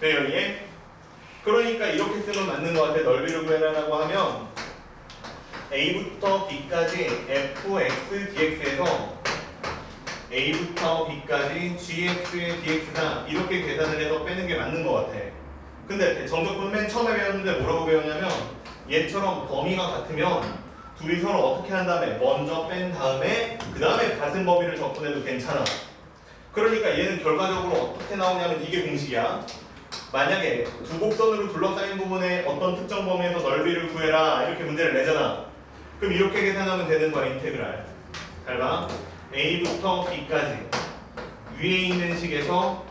돼요, 이게? 그러니까 이렇게 쓰면 맞는 것 같아. 넓이를 구해라라고 하면 A부터 B까지 fx dx에서 A부터 B까지 gx의 dx다 이렇게 계산을 해서 빼는 게 맞는 것 같아. 근데 정적분 맨 처음에 배웠는데 뭐라고 배웠냐면 얘처럼 범위가 같으면 둘이 서로 어떻게 한 다음에 먼저 뺀 다음에 그 다음에 같은 범위를 적분해도 괜찮아. 그러니까 얘는 결과적으로 어떻게 나오냐면 이게 공식이야. 만약에 두 곡선으로 둘러싸인 부분의 어떤 특정 범위에서 넓이를 구해라 이렇게 문제를 내잖아. 그럼 이렇게 계산하면 되는 거야. 인테그랄. 잘 봐. A부터 B까지 위에 있는 식에서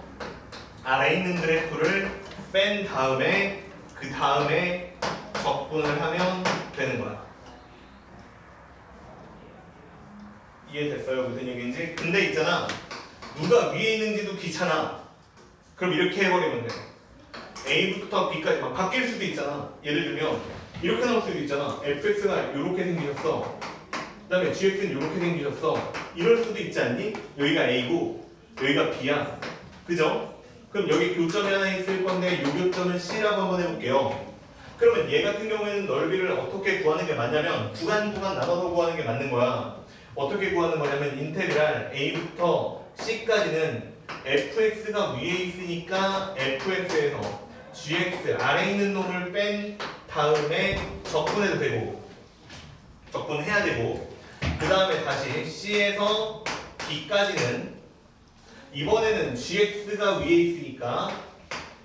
아래에 있는 그래프를 뺀 다음에 그 다음에 적분을 하면 되는 거야. 이해됐어요? 무슨 얘기인지? 근데 있잖아. 누가 위에 있는지도 귀찮아. 그럼 이렇게 해버리면 돼. A부터 B까지 막 바뀔 수도 있잖아. 예를 들면 이렇게 나올 수도 있잖아. fx가 이렇게 생기셨어. 그 다음에 gx는 이렇게 생기셨어. 이럴 수도 있지 않니? 여기가 A고 여기가 B야. 그죠? 그럼 여기 교점이 하나 있을 건데 이 교점은 C라고 한번 해볼게요. 그러면 얘 같은 경우에는 넓이를 어떻게 구하는 게 맞냐면 구간 나눠서 구하는 게 맞는 거야. 어떻게 구하는 거냐면 인테그랄 A부터 C까지는 fx가 위에 있으니까 fx에서 gx 아래에 있는 놈을 뺀 다음에 적분해도 되고 적분해야 되고 그 다음에 다시 C에서 B까지는 이번에는 gx가 위에 있으니까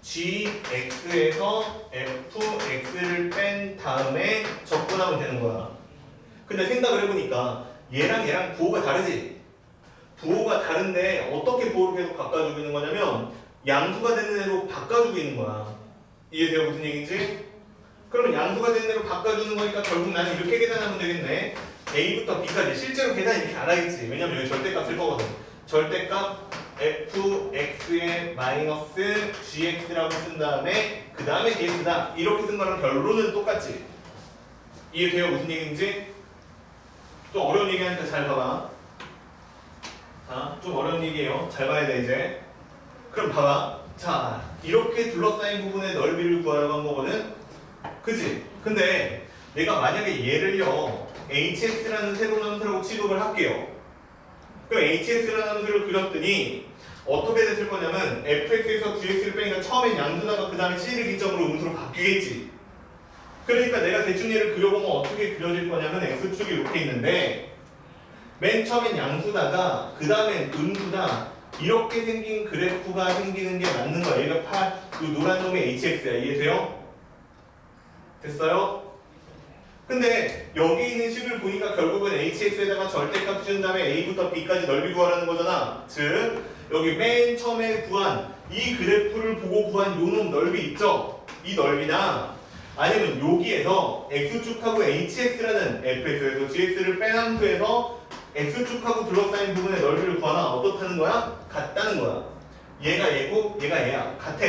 gx에서 fx를 뺀 다음에 적분하면 되는 거야. 근데 생각을 해보니까 얘랑 부호가 다르지? 부호가 다른데 어떻게 부호를 계속 바꿔주고 있는 거냐면 양수가 되는 대로 바꿔주고 있는 거야. 이해돼요? 무슨 얘기인지? 그러면 양수가 되는 대로 바꿔주는 거니까 결국 나는 이렇게 계산하면 되겠네. A부터 B까지 실제로 계산 이렇게 안 하겠지. 왜냐면 여기 절대값 쓸 거거든. 절대값 fx의 마이너스 gx라고 쓴 다음에 그 다음에 dx다 이렇게 쓴 거랑 결론은 똑같지. 이해돼요? 무슨 얘기인지? 좀 어려운 얘기하니까 잘 봐봐. 자, 좀 어려운 얘기예요. 잘 봐야 돼 이제. 그럼 봐봐. 자, 이렇게 둘러싸인 부분의 넓이를 구하려고 한 거거든. 그치? 근데 내가 만약에 얘를요 hx라는 새로운 함수라고 취급을 할게요. 그럼 hx라는 함수를 그렸더니 어떻게 됐을 거냐면 fx에서 gx를 빼니까 처음엔 양수다가 그 다음에 c를 기점으로 음수로 바뀌겠지. 그러니까 내가 대충 얘를 그려보면 어떻게 그려질 거냐면 x축이 이렇게 있는데 맨 처음엔 양수다가 그 다음엔 음수다 이렇게 생긴 그래프가 생기는 게 맞는 거야. 얘가 이 노란 놈이 hx야. 이해돼요? 됐어요? 근데 여기 있는 식을 보니까 결국은 hx에다가 절대값 준 다음에 a부터 b까지 넓이 구하라는 거잖아. 즉 여기 맨 처음에 구한 이 그래프를 보고 구한 요 놈 넓이 있죠? 이 넓이나 아니면 여기에서 x축하고 hx라는 fx에서 gx를 뺀 함수에서 x축하고 둘러싸인 부분의 넓이를 구하나 어떻다는 거야? 같다는 거야. 얘가 얘고 얘가 얘야. 같아.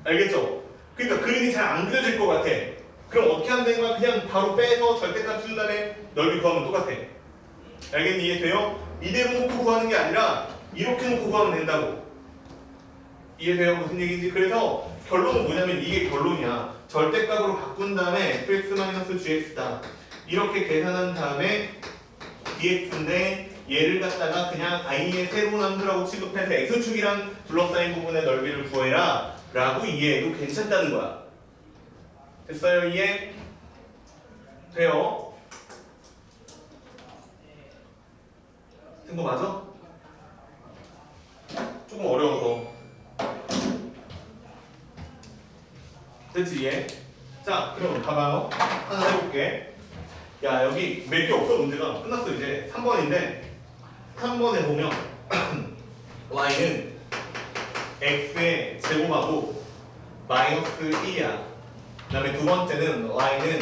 알겠죠? 그러니까 그림이 잘 안 그려질 것 같아. 그럼 어떻게 하면 되는 거야? 그냥 바로 빼서 절대값 준 다음에 넓이 구하면 똑같아. 알겠니? 이해돼요? 이대로 놓고 구하는 게 아니라 이렇게 놓고 구하면 된다고. 이해돼요? 무슨 얘기인지? 그래서 결론은 뭐냐면 이게 결론이야. 절대값으로 바꾼 다음에 fx-gx다. 이렇게 계산한 다음에 dx인데 얘를 갖다가 그냥 i의 새로운 함수라고 취급해서 x축이랑 둘러싸인 부분의 넓이를 구해라 라고 이해해도 괜찮다는 거야. 됐어요? 이해? 돼요? 된 거 맞아? 조금 어려워서. 됐지? 이해? 자, 그럼 봐봐요. 하나 해볼게. 야, 여기 몇 개 없어. 문제가 끝났어. 이제 3번인데 3번에 보면 y는 x의 제곱하고 마이너스 1이야. 그 다음에 두 번째는 y는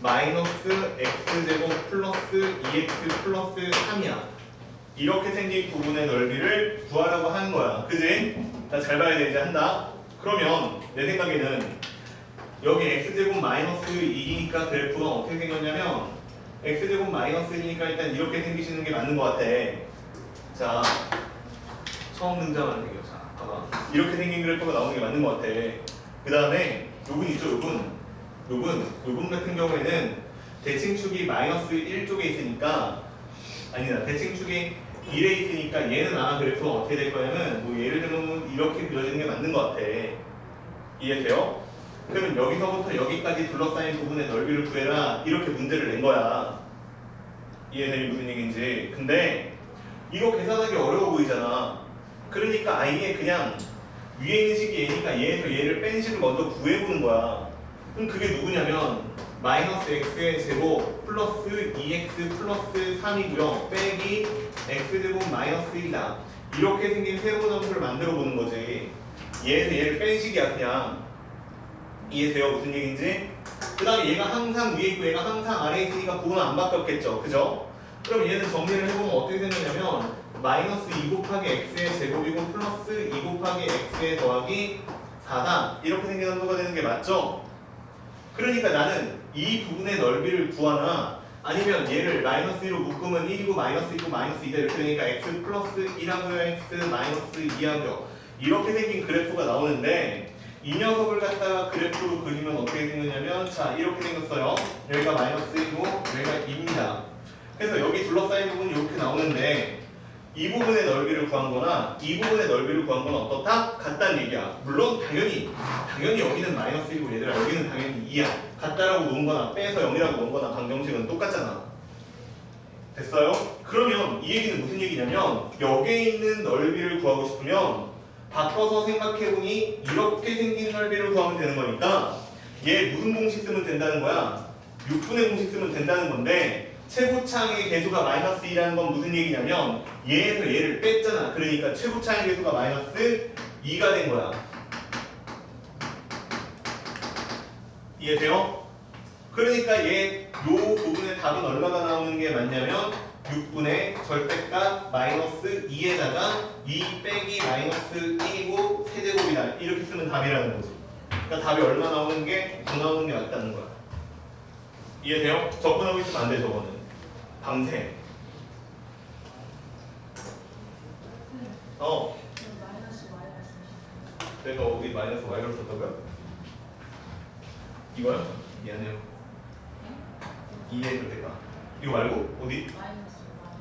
마이너스 x제곱 플러스 2x 플러스 3이야. 이렇게 생긴 부분의 넓이를 구하라고 하는 거야. 그지? 자, 잘 봐야 돼. 이제 한다. 그러면 내 생각에는 여기 x제곱 마이너스 2니까 그래프가 어떻게 생겼냐면 x제곱 마이너스 1이니까 일단 이렇게 생기시는 게 맞는 것 같아. 자, 처음 등장하는 얘기죠. 자, 봐봐. 이렇게 생긴 그래프가 나오는 게 맞는 것 같아. 그 다음에 요분 있죠, 요분 같은 경우에는 대칭축이 마이너스 1쪽에 있으니까 아니다. 대칭축이 1에 있으니까 얘는 아마 그래프가 어떻게 될 거냐면 뭐 예를 들면 이렇게 그려지는 게 맞는 것 같아. 이해돼요? 그러면 여기서부터 여기까지 둘러싸인 부분의 넓이를 구해라 이렇게 문제를 낸 거야. 이해되니 무슨 얘기인지. 근데 이거 계산하기 어려워 보이잖아. 그러니까 아예 그냥 위에 있는 식이 얘니까 얘에서 얘를 뺀 식을 먼저 구해보는 거야. 그럼 그게 누구냐면 마이너스 x의 제곱 플러스 2x 플러스 3이고요. 빼기 x제곱 마이너스 1이다. 이렇게 생긴 새로운 함수를 만들어 보는 거지. 얘에서 얘를 뺀 식이야 그냥. 이해돼요? 무슨 얘기인지? 그 다음에 얘가 항상 위에 있고 얘가 항상 아래에 있으니까 부호는 안 바뀌었겠죠. 그죠? 그럼 얘는 정리를 해보면 어떻게 생겼냐면 마이너스 2 곱하기 x의 제곱이고 플러스 2 곱하기 x의 더하기 4다. 이렇게 생긴 함수가 되는 게 맞죠? 그러니까 나는 이 부분의 넓이를 구하나 아니면 얘를 마이너스 1로 묶으면 1이고 마이너스 2고 마이너스 2다 이렇게 되니까 x 플러스 1하고요 x 마이너스 2하고요 이렇게 생긴 그래프가 나오는데 이 녀석을 갖다가 그래프로 그리면 어떻게 생겼냐면 자 이렇게 생겼어요. 여기가 마이너스 1이고 여기가 2입니다. 그래서 여기 둘러싸인 부분이 이렇게 나오는데 이 부분의 넓이를 구한 거나 이 부분의 넓이를 구한 건 어떻다? 같다는 얘기야. 물론 당연히 여기는 마이너스 1이고 얘들아 여기는 당연히 2야. 같다라고 놓은 거나 빼서 0이라고 놓은 거나 방정식은 똑같잖아. 됐어요? 그러면 이 얘기는 무슨 얘기냐면 여기에 있는 넓이를 구하고 싶으면 바꿔서 생각해보니 이렇게 생긴 넓이를 구하면 되는 거니까 얘 무슨 공식 쓰면 된다는 거야? 6분의 공식 쓰면 된다는 건데 최고차항의 개수가 마이너스 2라는 건 무슨 얘기냐면 얘에서 얘를 뺐잖아. 그러니까 최고차항의 개수가 마이너스 2가 된 거야. 이해돼요? 그러니까 얘 요 부분의 답은 얼마가 나오는 게 맞냐면 6분의 절대값 마이너스 2에다가 2 빼기 마이너스 1이고 세제곱이다. 이렇게 쓰면 답이라는 거지. 그러니까 답이 얼마 나오는 게 더 나오는 게 맞다는 거야. 이해돼요? 접근하고 있으면 안 돼, 저거는. 밤새. 내가 어디 마이너스 y를 썼다고요? 이거요? 미안해요. 이해해도 될까? 이거 말고? 어디?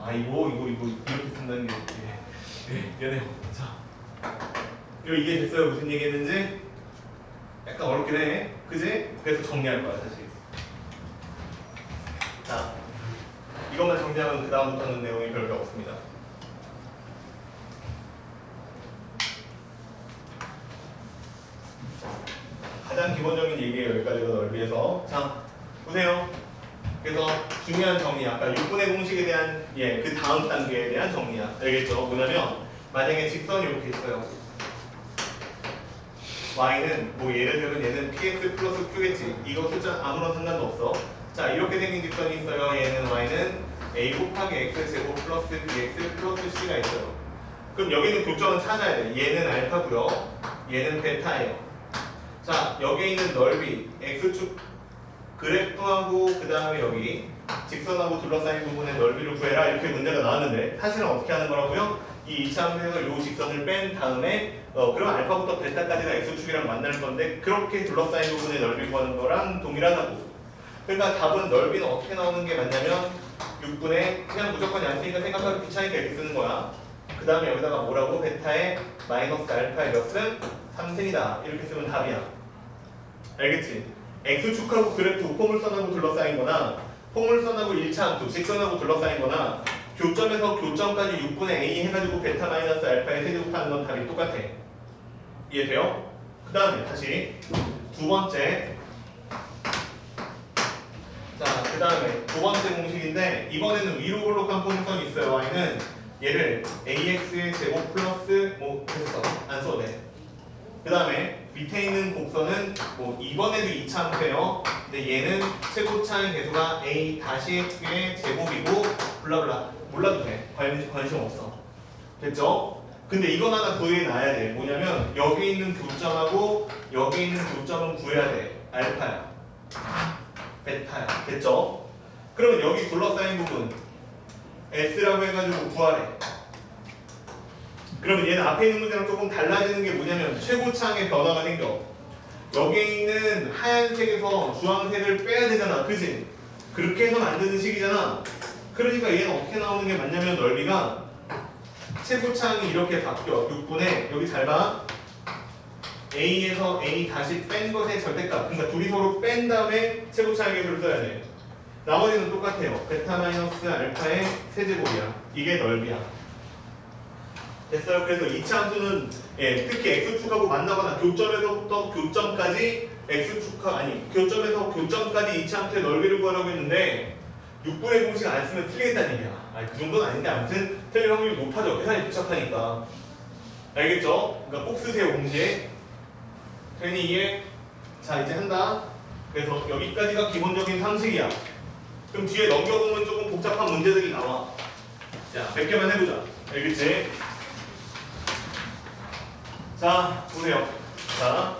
아 이거 이렇게 쓴다는 게 미안해요. 자 이거 이해됐어요? 무슨 얘기했는지? 약간 어렵긴 해 그지? 그래서 정리할 거야 사실. 자 이것만 정리하면 그 다음부터는 내용이 별로 없습니다. 가장 기본적인 얘기예요. 여기까지가 넓이에서. 자 보세요. 그래서 중요한 정리, 아까 6분의 공식에 대한 그 다음 단계에 대한 정리야. 알겠죠? 뭐냐면 만약에 직선이 이렇게 있어요. y는 뭐 예를 들면 얘는 px 플러스 q겠지. 이거 숫자 아무런 상관도 없어. 자 이렇게 생긴 직선이 있어요. 얘는 y는 a 곱하기 x 제곱 플러스 bx 플러스 c가 있어요. 그럼 여기는 교점은 찾아야 돼. 얘는 알파고요. 얘는 베타예요. 자 여기에 있는 넓이 x축 그래프하고 그 다음에 여기 직선하고 둘러싸인 부분의 넓이를 구해라 이렇게 문제가 나왔는데 사실은 어떻게 하는 거라고요? 이 2차 함수에서 이 직선을 뺀 다음에 그럼 알파부터 베타까지가 x축이랑 만날 건데 그렇게 둘러싸인 부분의 넓이 구하는 거랑 동일하다고. 그러니까 답은 넓이는 어떻게 나오는 게 맞냐면 6분의 그냥 무조건 얇으니까 생각하기 귀찮으니까 이렇게 쓰는 거야. 그 다음에 여기다가 뭐라고? 베타의 마이너스 알파의 몇은 3승이다 이렇게 쓰면 답이야. 알겠지? x축하고 그래프 포물선하고 둘러싸인 거나 포물선하고 1차 함수 직선하고 둘러싸인 거나 교점에서 교점까지 6분의 a 해가지고 베타 마이너스 알파의 세제곱하는 건 답이 똑같아. 이해돼요? 그 다음에 다시 두 번째. 자 그 다음에 두 번째 공식인데 이번에는 위로 볼록한 포물선이 있어요. y는 얘를 ax의 제곱 플러스 뭐 됐어 안 써도 돼. 그 다음에 밑에 있는 곡선은 뭐 이번에도 2차 함수예요. 근데 얘는 최고차의 개수가 a 다시 x의 제곱이고 블라블라 몰라도 돼. 관심 없어. 됐죠? 근데 이건 하나 구해놔야 돼. 뭐냐면 여기 있는 교점하고 여기 있는 교점은 구해야 돼. 알파야. 베타야. 됐죠? 그러면 여기 둘러싸인 부분 S라고 해가지고 구하래. 그러면 얘는 앞에 있는 문제랑 조금 달라지는 게 뭐냐면 최고차항의 변화가 생겨. 여기에 있는 하얀색에서 주황색을 빼야 되잖아. 그지? 그렇게 해서 만드는 식이잖아. 그러니까 얘는 어떻게 나오는 게 맞냐면 넓이가 최고차항이 이렇게 바뀌어. 6분의 여기 잘 봐. A에서 A 다시 뺀 것의 절대값. 그러니까 둘이 서로 뺀 다음에 최고차항의 개수를 써야 돼. 나머지는 똑같아요. 베타 마이너스 알파의 세제곱이야. 이게 넓이야. 됐어요? 그래서 이차 함수는 특히 x축하고 만나거나 교점에서부터 교점까지 x축하 아니 교점에서 교점까지 이차 함수의 넓이를 구하라고 했는데 6분의 공식 안 쓰면 틀리겠다는 얘기야. 아니 그 정도는 아닌데 아무튼 틀릴 확률이 높아져. 계산이 복잡하니까. 알겠죠? 그러니까 꼭 쓰세요 공식. 괜히 이해. 자 이제 한다. 그래서 여기까지가 기본적인 상식이야. 그럼 뒤에 넘겨보면 조금 복잡한 문제들이 나와. 자 몇 개만 해보자. 알겠지? 자 보세요. 자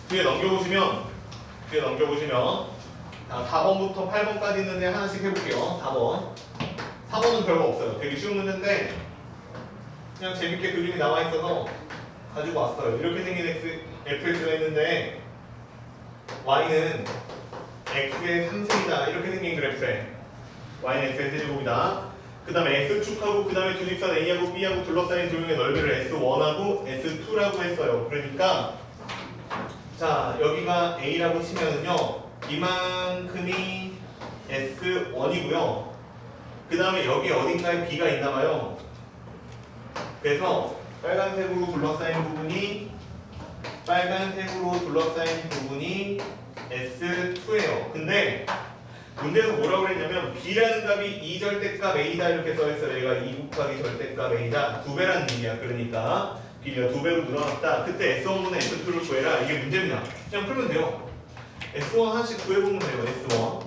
뒤에 넘겨보시면 자, 4번부터 8번까지 있는데 하나씩 해볼게요. 4번은 별거 없어요. 되게 쉬운 문제인데 그냥 재밌게 그림이 나와 있어서 가지고 왔어요. 이렇게 생긴 fx가 있는데 y는 x의 3승이다. 이렇게 생긴 그래프에 y는 x의 세제곱이다. 그 다음에 x축하고 그 다음에 두 직선 a하고 b하고 둘러싸인 도형의 넓이를 s1하고 s2라고 했어요. 그러니까 자 여기가 a라고 치면은요 이만큼이 s1이고요. 그 다음에 여기 어딘가에 b가 있나봐요. 그래서 빨간색으로 둘러싸인 부분이 S2예요. 근데 문제에서 뭐라고 그랬냐면 B라는 값이 2절대값 A다 이렇게 써있어요. 얘가 2 곱하기 절대값 A다. 2배라는 얘기야. 그러니까 B가 2배로 늘어났다. 그때 S1분의 S2를 구해라. 이게 문제입니다. 그냥 풀면 돼요. S1 하나씩 구해보면 돼요. S1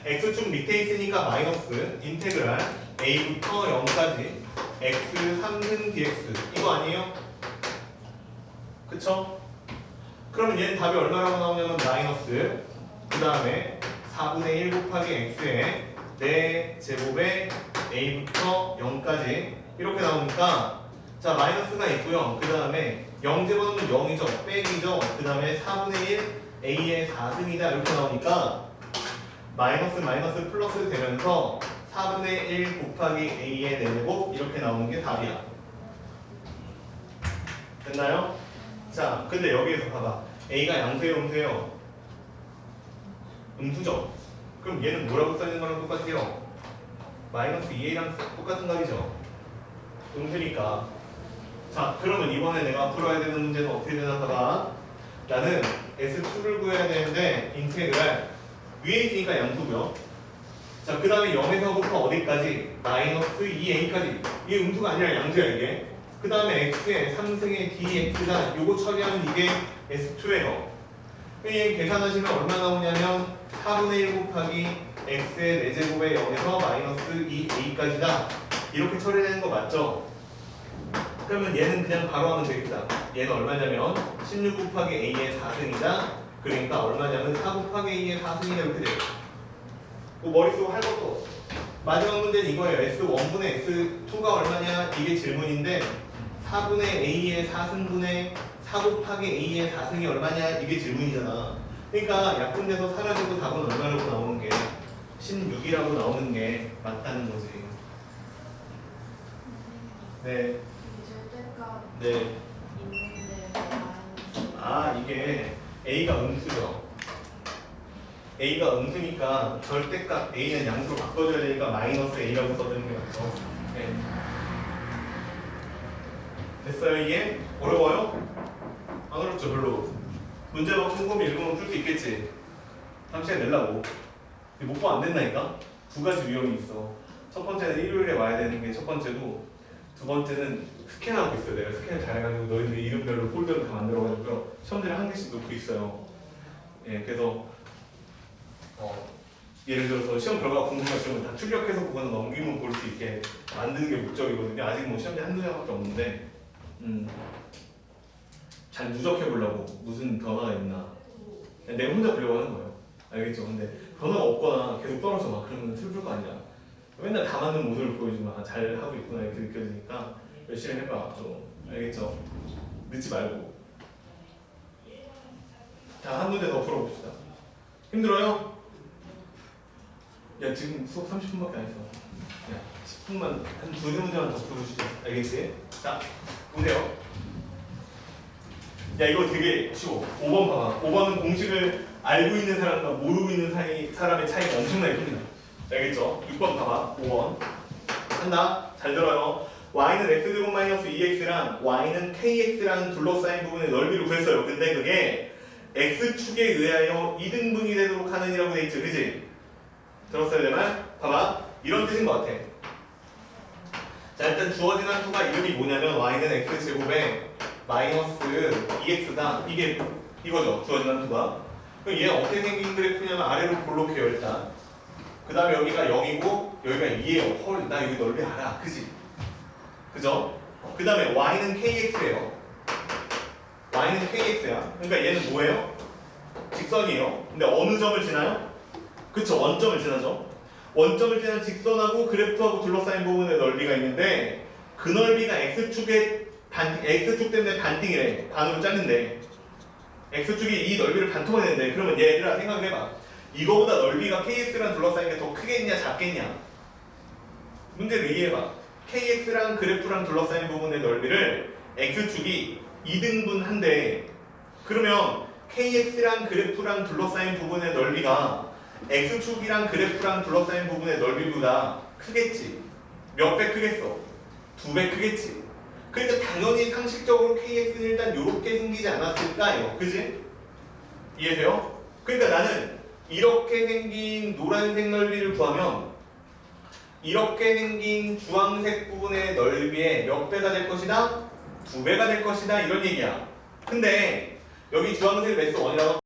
X축 밑에 있으니까 마이너스 인테그랄 A부터 0까지 X 3승 dx 이거 아니에요? 그쵸? 그러면 얘는 답이 얼마라고 나오냐면 마이너스 그 다음에 4분의 1 곱하기 x의 4제곱에 a부터 0까지 이렇게 나오니까 자 마이너스가 있고요. 그 다음에 0제곱은 0이죠. 빼기죠. 그 다음에 4분의 1 a의 4승이다 이렇게 나오니까 마이너스 플러스 되면서 4분의 1 곱하기 a의 4제곱 이렇게 나오는 게 답이야. 됐나요? 자, 근데 여기에서 봐봐. a가 양수예요, 음수예요? 음수죠? 그럼 얘는 뭐라고 써있는 거랑 똑같아요? 마이너스 2a랑 똑같은 값이죠? 음수니까. 자, 그러면 이번에 내가 풀어야 되는 문제는 어떻게 되나 봐봐. 나는 s2를 구해야 되는데 인테그랄 위에 있으니까 양수고요. 자, 그 다음에 0에서부터 어디까지? 마이너스 2a까지. 이게 음수가 아니라 양수야 이게. 그 다음에 x의 3승의 dx가 요거 처리하면 이게 s2예요. 얘 계산하시면 얼마 나오냐면 4분의 1 곱하기 x의 4제곱의 0에서 마이너스 2a까지다. 이렇게 처리되는 거 맞죠? 그러면 얘는 그냥 바로 하면 되겠다. 얘는 얼마냐면 16 곱하기 a의 4승이다. 그러니까 얼마냐면 4 곱하기 a의 4승이다 이렇게 돼요. 뭐 머릿속 할 것도 없어. 마지막 문제는 이거예요. S1분의 S2가 얼마냐? 이게 질문인데 4분의 A의 4승분의 4 곱하기 A의 4승이 얼마냐? 이게 질문이잖아. 그러니까 약분돼서 사라지고 답은 얼마라고 나오는 게 16이라고 나오는 게 맞다는 거지. 네. 절대값 네. 있는데 마이너스. 아 이게 A가 음수죠. A가 음수니까 절대값 A는 양수로 바꿔줘야 되니까 마이너스 A라고 써주는 게 맞죠. 네. 됐어요 이게? 어려워요? 안 어렵죠 별로. 문제만 꼼꼼히 읽으면 풀 수 있겠지. 다음 시간에 내려고. 목표 안 된다니까? 두 가지 위험이 있어. 첫 번째는 일요일에 와야 되는 게 첫 번째고 두 번째는 스캔하고 있어요. 내가 스캔을 잘해가지고 너희들이 이름별로 폴더를 다 만들어가지고요. 시험지를 한 개씩 놓고 있어요. 예, 그래서 예를 들어서 시험 결과가 궁금하시면 다 출력해서 그거는 넘기면 볼 수 있게 만드는 게 목적이거든요. 아직 뭐 시험지 한두 장밖에 없는데 잘 누적해 보려고 무슨 변화가 있나 그냥 내가 혼자 보려고 하는 거예요. 알겠죠? 근데 변화가 없거나 계속 떨어져 막 그러면 슬플 거 아니야. 맨날 다 맞는 모습을 보여주면 잘 하고 있구나 이렇게 느껴지니까 열심히 해봐 좀. 알겠죠? 늦지 말고. 자, 한 문제 더 풀어봅시다. 힘들어요? 야, 지금 수업 30분밖에 안 했어. 야, 10분만, 한 두세 문제만 더 풀어주시죠. 알겠지? 자, 보세요. 야, 이거 되게 쉬워. 5번 봐봐. 5번은 공식을 알고 있는 사람과 모르고 있는 사람의 차이가 엄청나게 큽니다. 알겠죠? 6번 봐봐. 5번. 한다. 잘 들어요. y는 x제곱 마이너스 2x랑 y는 kx라는 둘러싸인 부분의 넓이로 구했어요. 근데 그게 x축에 의하여 이등분이 되도록 하는 이라고 돼 있죠. 그지? 들었어요, 내 말? 봐봐. 이런 뜻인 것 같아. 자, 일단 주어진 함수가 이름이 뭐냐면 y는 x제곱에 마이너스 2x다. 이게 이거죠. 주어진 함수가. 그럼 얘는 어떻게 생긴 그래프냐면 아래로 볼록해요, 일단. 그 다음에 여기가 0이고 여기가 2예요. 헐, 나 여기 넓이 알아. 그지? 그죠? 그 다음에 y는 kx예요. y는 kx야. 그러니까 얘는 뭐예요? 직선이에요. 근데 어느 점을 지나요? 그쵸, 원점을 지나죠. 원점을 지난 직선하고 그래프하고 둘러싸인 부분의 넓이가 있는데 그 넓이가 x축 때문에 반띵이래. 반으로 짜는데 x축이 이 넓이를 반토막내는데 그러면 얘들아 생각해봐. 이거보다 넓이가 kx랑 둘러싸인 게 더 크겠냐 작겠냐? 문제를 이해해봐. kx랑 그래프랑 둘러싸인 부분의 넓이를 x축이 2등분한데 그러면 kx랑 그래프랑 둘러싸인 부분의 넓이가 x축이랑 그래프랑 둘러싸인 부분의 넓이보다 크겠지. 몇 배 크겠어? 2배 크겠지. 그러니까 당연히 상식적으로 kx는 일단 이렇게 생기지 않았을까요? 그지? 이해돼요? 그러니까 나는 이렇게 생긴 노란색 넓이를 구하면 이렇게 생긴 주황색 부분의 넓이의 몇 배가 될 것이다? 2배가 될 것이다 이런 얘기야. 근데 여기 주황색 매스 1이라고